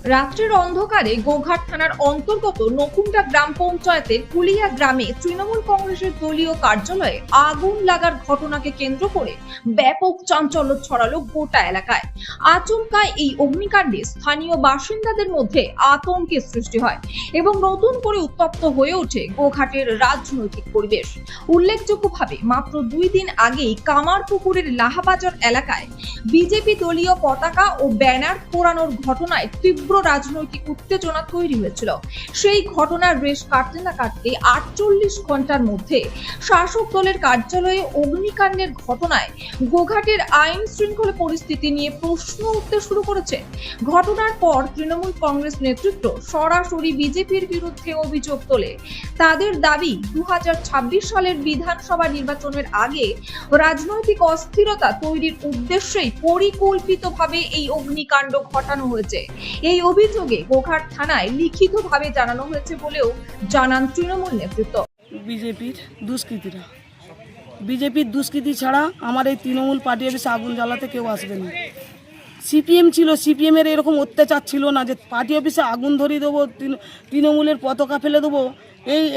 রাত্রির অন্ধকারে গোঘাট থানার অন্তর্গত নকুন্ডা গ্রাম পঞ্চায়েতের কুলিয়া গ্রামে তৃণমূল কংগ্রেসের দলীয় কার্যালয়ে আগুন লাগার ঘটনাকে কেন্দ্র করে ব্যাপক চাঞ্চল্য ছড়ালো গোটা এলাকায়। আচমকা এই অগ্নিকাণ্ডে স্থানীয় বাসিন্দাদের মধ্যে আতঙ্কের সৃষ্টি হয় এবং নতুন করে উত্তপ্ত হয়ে ওঠে গোঘাটের রাজনৈতিক পরিবেশ। উল্লেখযোগ্যভাবে মাত্র 2 দিন আগেই কামারপুকুরের লাহাবাজার এলাকায় বিজেপি দলীয় পতাকা ও ব্যানার পোড়ানোর ঘটনায় তীব্র রাজনৈতিক উত্তেজনা তৈরি হয়েছিল। সেই ঘটনার রেশ কাটতে না কাটতে 48 ঘন্টার মধ্যে শাসক দলের কার্যালয়ে অগ্নিকাণ্ডের ঘটনায় গোঘাটের আইন শৃঙ্খলা পরিস্থিতি নিয়ে প্রশ্ন উঠতে শুরু করেছে। ঘটনার পর তৃণমূল কংগ্রেস নেতৃত্ব সরাসরি বিজেপির বিরুদ্ধে অভিযোগ তোলে। তাদের দাবি 2026 সালের বিধানসভা নির্বাচনের আগে রাজনৈতিক অস্থিরতা তৈরির উদ্দেশ্যেই পরিকল্পিতভাবে এই অগ্নিকাণ্ড ঘটানো হয়েছে। এই অভিযোগে গোঘাট থানায় লিখিতভাবে জানানো হয়েছে বলেও জানান তৃণমূল নেতৃত্ব। বিজেপির দুষ্কৃতি ছাড়া আমার এই তৃণমূল পার্টি অফিসে আগুন জ্বালাতে কেউ আসবে না। সিপিএম ছিল, সিপিএমের এরকম অত্যাচার ছিল না যে পার্টি অফিসে আগুন ধরিয়ে দেবো, তৃণমূলের পতাকা ফেলে দেবো,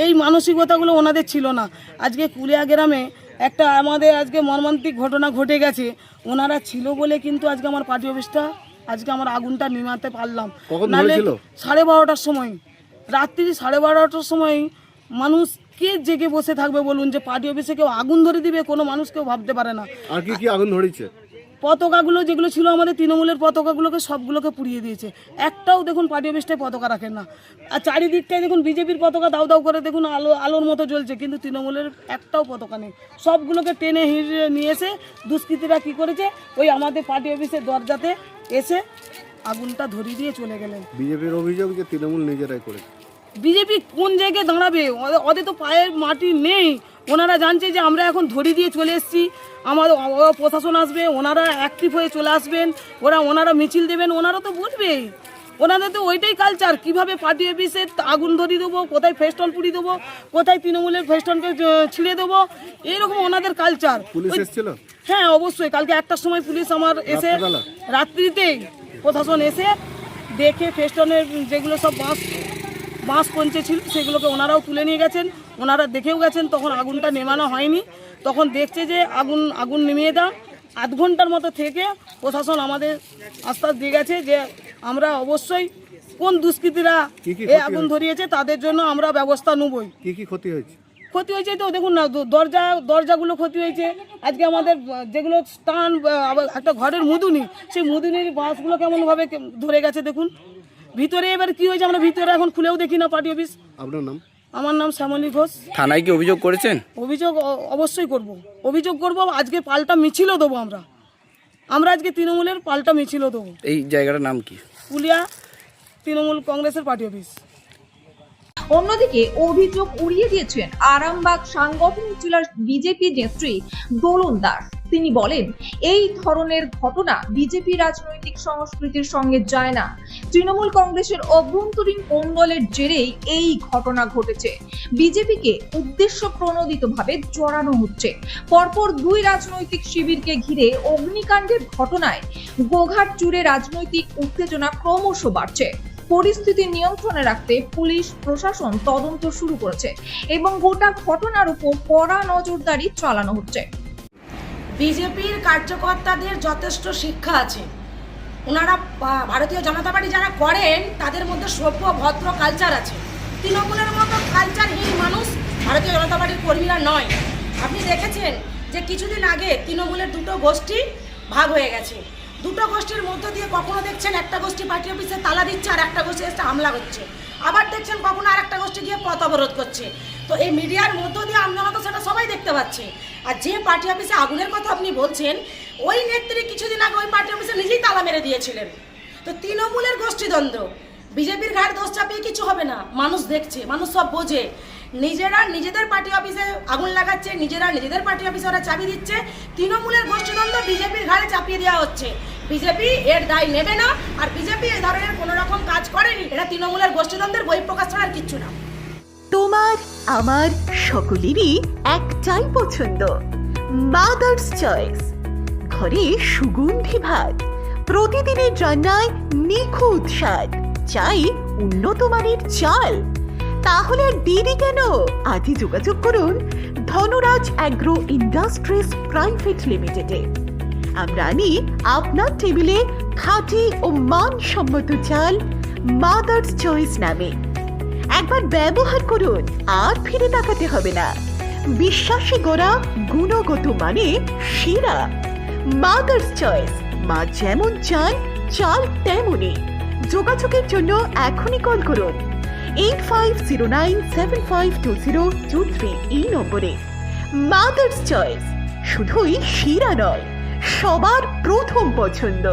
এই মানসিকতাগুলো ওনাদের ছিল না। আজকে কুলিয়া গ্রামে একটা আমাদের আজকে মর্মান্তিক ঘটনা ঘটে গেছে, ওনারা ছিল বলে কিন্তু আজকে আমার পার্টি অফিসটা আজকে আমার আগুনটা নিমাতে পারলাম। নাহলে 12:30টার সময়, রাত্রি 12:30টার সময় মানুষ কে জেগে বসে থাকবে বলুন যে পার্টি অফিসে কেউ আগুন ধরে দিবে? কোনো মানুষ কেউ ভাবতে পারে না। আর কি আগুন ধরেছে? পতাকাগুলো যেগুলো ছিল আমাদের তৃণমূলের পতাকাগুলোকে সবগুলোকে পুড়িয়ে দিয়েছে। একটাও দেখুন পার্টি অফিসটায় পতাকা রাখেন না। আর চারিদিকটায় দেখুন বিজেপির পতাকা দাউ দাউ করে দেখুন আলোর মতো জ্বলছে, কিন্তু তৃণমূলের একটাও পতাকা নেই। সবগুলোকে টেনে হিঁড়ে নিয়ে এসে দুষ্কৃতীরা কী করেছে, ওই আমাদের পার্টি অফিসের দরজাতে এসে আগুনটা ধরিয়ে দিয়ে চলে গেলেন। বিজেপির অভিযোগ যে তৃণমূল নিজেরাই করেছে। বিজেপি কোন জায়গায় দাঁড়াবে? ওদের তো পায়ের মাটি নেই। ওনারা জানছে যে আমরা এখন ধরিয়ে দিয়ে চলে এসেছি, আমাদের প্রশাসন আসবে, ওনারা অ্যাক্টিভ হয়ে চলে আসবেন, ওনারা মিছিল দেবেন, ওনারা তো বুঝবেই। ওনাদের তো ওইটাই কালচার, কিভাবে পার্টি অফিসে আগুন ধরিয়ে দেবো, কোথায় ফেস্টন পুড়িয়ে দেবো, কোথায় তৃণমূলের ফেস্টনকে ছিঁড়ে দেবো, এইরকম ওনাদের কালচার। পুলিশ এসেছিল? হ্যাঁ অবশ্যই, কালকে 1টার সময় পুলিশ আমার এসে, রাত্রিতেই প্রশাসন এসে দেখে ফেস্টনের যেগুলো সব বাঁশ পঞ্চে ছিল সেগুলোকে ওনারাও তুলে নিয়ে গেছেন, ওনারা দেখেও গেছেন। তখন আগুনটা নেমানো হয়নি, তখন দেখছে যে আগুন নিমিয়ে দাও। 8 ঘন্টার মতো থেকে প্রশাসন আমাদের আশ্বাস দিয়ে গেছে যে আমরা অবশ্যই কোন দুষ্কৃতীরা এই আগুন ধরিয়েছে তাদের জন্য আমরা ব্যবস্থা নেবই। কি ক্ষতি হয়েছে? ক্ষতি হয়েছে তো দেখুন না, দরজাগুলো ক্ষতি হয়েছে। আজকে আমাদের যেগুলো স্টান, একটা ঘরের মুদুনি, সেই মুদুনির বাঁশগুলো কেমনভাবে ধরে গেছে দেখুন। ভিতরে এবার কি হয়েছে আমরা ভিতরে এখন খুলেও দেখি না পার্টি অফিস। আপনার নাম? আমার নাম শ্যামলী ঘোষ। থানায় কি অভিযোগ করেছেন? অভিযোগ অবশ্যই অভিযোগ করব। আজকে পাল্টা মিছিলও দেবো আমরা আজকে তৃণমূলের পাল্টা মিছিলও দেবো। এই জায়গাটার নাম কি? কুলিয়া তৃণমূল কংগ্রেসের পার্টি অফিস। অন্যদিকে অভিযোগ উড়িয়ে দিয়েছেন আরামবাগ সাংগঠনিক জেলার বিজেপি নেত্রী দোলন দাস। তিনি বলেন, এই ধরনের ঘটনা বিজেপি রাজনৈতিক সংস্কৃতির সঙ্গে যায় না। তৃণমূল কংগ্রেসের অভ্যন্তরীণ কোন্দলের জেরেই এই ঘটনা ঘটেছে। বিজেপিকে উদ্দেশ্য প্রণোদিতভাবে জড়ানো হচ্ছে। পরপর 2 রাজনৈতিক শিবিরকে ঘিরে অগ্নিকাণ্ডের ঘটনায় গোঘাট জুড়ে রাজনৈতিক উত্তেজনা ক্রমশ বাড়ছে। পরিস্থিতি নিয়ন্ত্রণে রাখতে পুলিশ প্রশাসন তদন্ত শুরু করেছে এবং গোটা ঘটনার উপর কড়া নজরদারি চালানো হচ্ছে। বিজেপির কার্যকর্তাদের যথেষ্ট শিক্ষা আছে। ওনারা ভারতীয় জনতা পার্টি যারা করেন তাদের মধ্যে সভ্য ভদ্র কালচার আছে। তৃণমূলের মতো কালচারহীন মানুষ ভারতীয় জনতা পার্টির কর্মীরা নয়। আপনি দেখেছেন যে কিছুদিন আগে তৃণমূলের 2টো গোষ্ঠী ভাগ হয়ে গেছে। 2টো গোষ্ঠীর মধ্য দিয়ে কখনো দেখছেন একটা গোষ্ঠী পার্টি অফিসে তালা দিচ্ছে আর একটা গোষ্ঠী এসে হামলা করছে, আবার দেখছেন কখনো আর একটা গোষ্ঠী গিয়ে পথ অবরোধ করছে। তো এই মিডিয়ার মধ্য দিয়ে আমরা তো সেটা সবাই দেখতে পাচ্ছি। আর যে পার্টি অফিসে আগুনের কথা আপনি বলছেন, ওই নেত্রী কিছুদিন আগে ওই পার্টি অফিসে নিজেই তালা মেরে দিয়েছিলেন। তো তৃণমূলের গোষ্ঠীদ্বন্দ্ব, বিজেপির ঘাড় দোষ চাপিয়ে কিছু হবে না। মানুষ দেখছে, মানুষ সব বোঝে। নিজেরা নিজেদের পার্টি অফিসে আগুন লাগাচ্ছে, নিজেরা নিজেদের পার্টি অফিসে ওরা চাবি দিচ্ছে। তৃণমূলের গোষ্ঠীদ্বন্দ্ব বিজেপির ঘাড়ে চাপিয়ে দেওয়া হচ্ছে। বিজেপি এর দায় নেবে না, আর বিজেপি এই ধরনের কোনো রকম কাজ করেনি। এটা তৃণমূলের গোষ্ঠীদ্বন্দ্বের বহিঃপ্রকাশ ছাড়া আর কিচ্ছু না। তোমার আমার সকলেরই একটাই পছন্দ, মাদার্স চয়েস। ঘরে সুগন্ধি ভাত, প্রতিদিনের রান্নায় নিখুঁত স্বাদ, চাই উন্নত মানের চাল। তাহলে আর দেরি কেন? আজই যোগাযোগ করুন ধনরাজ অ্যাগ্রো ইন্ডাস্ট্রিজ প্রাইভেট লিমিটেডে। আমরা আনি আপনার টেবিলে খাঁটি ও মানসম্মত চাল মাদার্স চয়েস নামে। একবার ব্যবহার করুন, আর ফিরে তাকাতে হবে না। বিশ্বাসী গড়া গুণগত মানে সেরা মাদার্স চয়েস। মা যেমন চান, চাল তেমনই। যোগাযোগের জন্য এখনই কল করুন 8509752023 এই নম্বরে। মাদার্স চয়েস শুধুই সেরা নয়, সবার প্রথম পছন্দ।